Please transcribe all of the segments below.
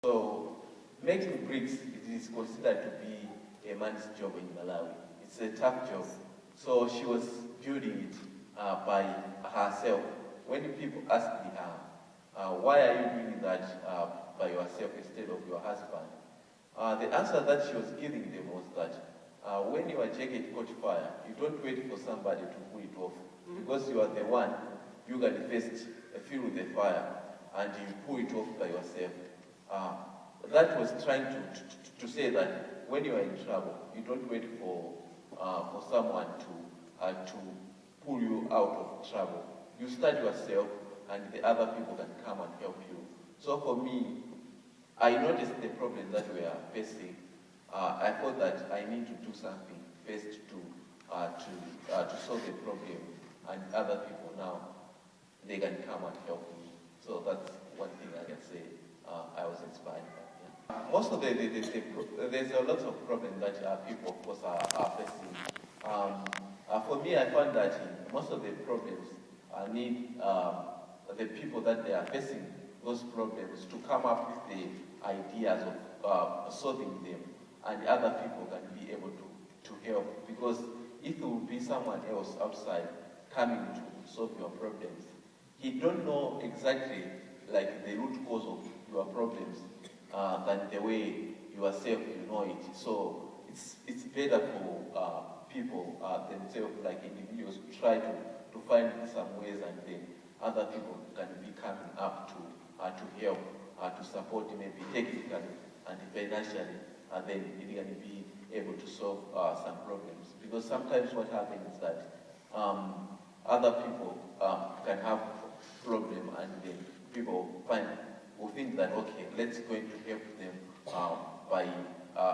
So making bricks, it is considered to be a man's job in Malawi. It's a tough job. So she was building it by herself. When people asked her, why are you doing that by yourself instead of your husband? The answer that she was giving them was that when your jacket caught fire, you don't wait for somebody to pull it off, because you are the one, you can first feel the fire and you pull it off by yourself. That was trying to say that when you are in trouble, you don't wait for someone to pull you out of trouble. You start yourself, and the other people can come and help you. So for me, I noticed the problem that we are facing. I thought that I need to do something first to solve the problem, and other people now, they can come and help me. So that's one thing I can say I was inspired by. Yeah. Most of there's a lot of problems that people, of course, are facing. For me, I found that most of the problems need the people that they are facing those problems to come up with the ideas of solving them, and other people can be able to help. Because if it would be someone else outside coming to solve your problems, he don't know exactly like the root cause of your problems than the way yourself you know it. So it's better for people themselves, like individuals, try to find some ways, and then other people can be coming up to help, to support, maybe technically and financially, and then it can be able to solve some problems. Because sometimes what happens is that other people can have problem, and then people will think that, okay, let's going to help them by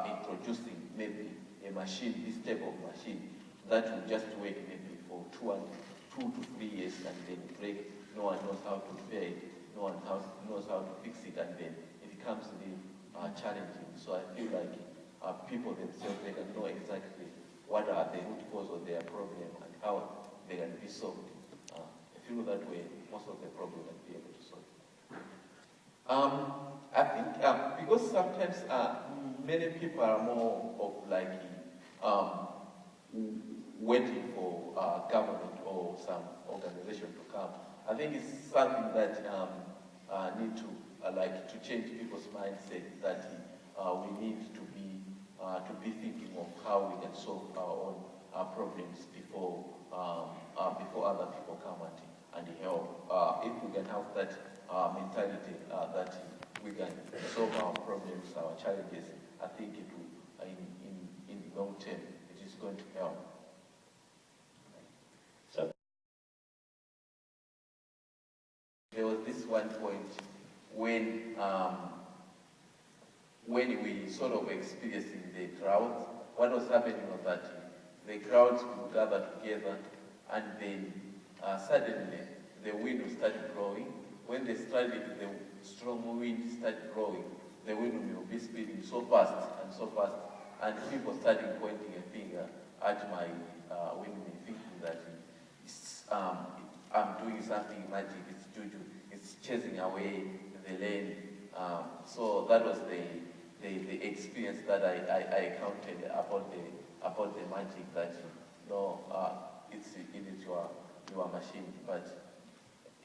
introducing maybe a machine, this type of machine, that will just work maybe for 2 to 3 years, and then break. No one knows how to repair it, no one knows how to fix it, and then it becomes really challenging. So I feel like people themselves, they can know exactly what are the root cause of their problem and how they can be solved. I feel that way most of the problem can be able to solve. I think because sometimes many people are more of like waiting for government or some organization to come. I think it's something that need to to change people's mindset, that we need to be thinking of how we can solve our own problems before other people come and help. If we can have that mentality that we can solve our problems, our challenges, I think it will, in the long term, it is going to help. So there was this one point when we sort of experiencing the drought. What was happening was that the crowds would gather together, and then suddenly the wind would start blowing. When the strong wind started blowing, the wind will be speeding so fast, and people started pointing a finger at my windmill, thinking that I'm doing something magic, it's juju, it's chasing away the rain. So that was the experience that I encountered about the magic, that it is your machine. But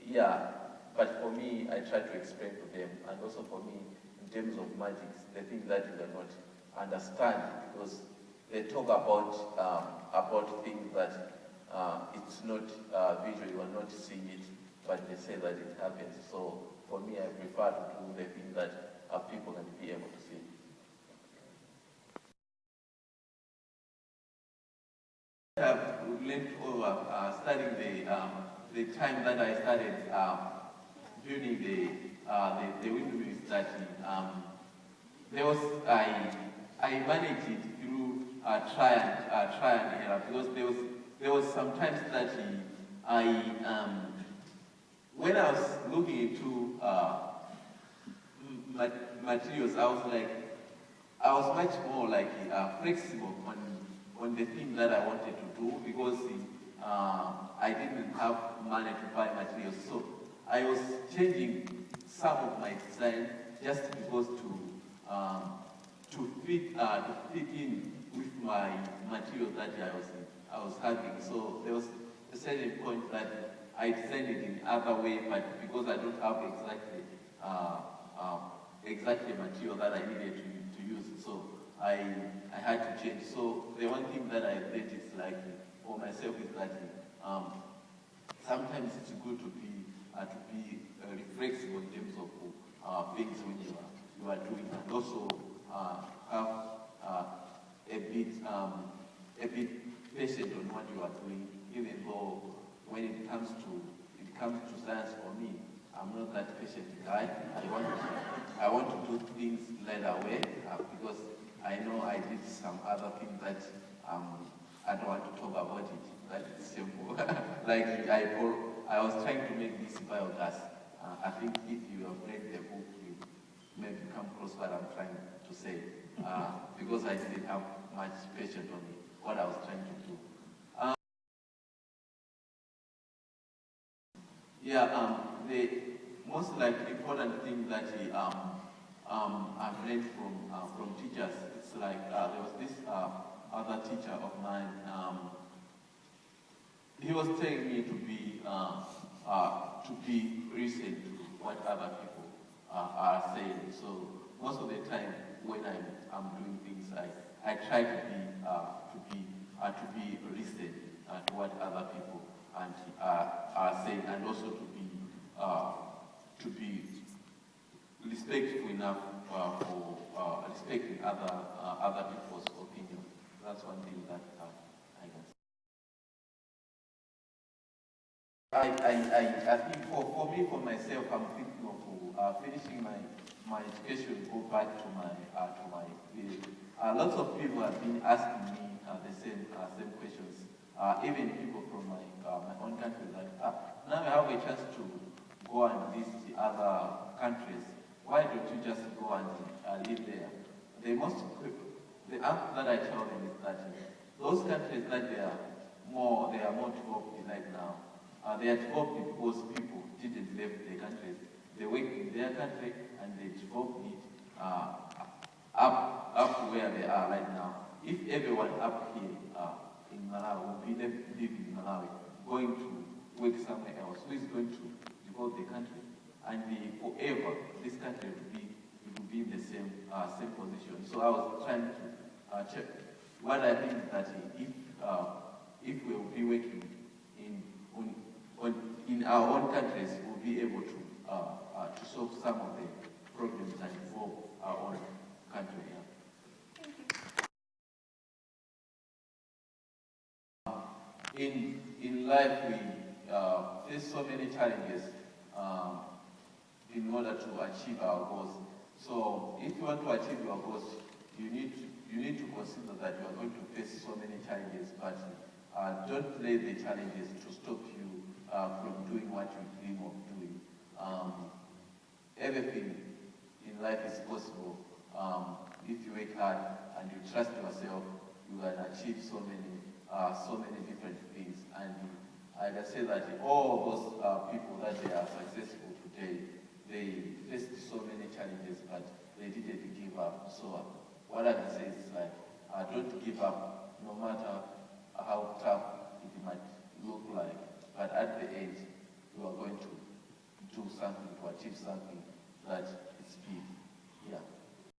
yeah, but for me, I try to explain to them, and also for me, in terms of magic, the thing that you cannot understand, because they talk about things that it's not visual, you are not seeing it, but they say that it happens. So for me, I prefer to do the thing that people can be able to see. I have learned over studying the time that I started building the windmills, that there was I managed it through try and error, because there was sometimes that when I was looking into materials, I was much more flexible on the thing that I wanted to do, because I didn't have money to buy materials. So I was changing some of my design just because to fit in with my material that I was having. So there was a certain point that I designed it in other way, but because I don't have exactly material that I needed to use, so I had to change. So the one thing that I learned is like for myself is that sometimes it's good to be reflexible in terms of things when you are doing, and also have a bit patient on what you are doing, even though when it comes to science for me, I'm not that patient guy. I want to do things right away because I know I did some other things that I don't want to talk about it. That is simple. Like I was trying to make this biogas. I think if you have read the book, you maybe come across what I'm trying to say. Because I didn't have much patience on what I was trying to do. The most like important thing that I've learned from teachers, it's like there was this other teacher of mine. He was telling me to be listen to what other people are saying. So most of the time when I'm doing things, I try to be listen to what other people are saying, and also to be respectful enough for respecting other people's opinion. That's one thing that I can say. I think for me, for myself, I'm thinking of finishing my education, go back to my field. Lots of people have been asking me the same questions. Even people from my own country, like now I have a chance to go and visit other countries. Why don't you just go and live there? The answer that I tell them is that those countries that they are more developed like now, they are developed because people didn't leave their countries. They went in their country and they developed it up to where they are right now. If everyone up here in Malawi will be living in Malawi, going to work somewhere else, who is going to develop the country? And forever, this country will be in the same position. So I was trying to check. What I think is that if we will be working in our own countries, we'll be able to solve some of the problems that involve our own country. In life, we face so many challenges in order to achieve our goals. So if you want to achieve your goals, you need to consider that you are going to face so many challenges, but don't let the challenges to stop you from doing what you dream of doing. Everything in life is possible. If you work hard and you trust yourself, you can achieve so many different things. And I can say that all those people that they are successful today, they faced so many challenges, but they didn't give up. So what I can say is like, don't give up, no matter how tough it might look like. But at the end, you are going to do something, to achieve something that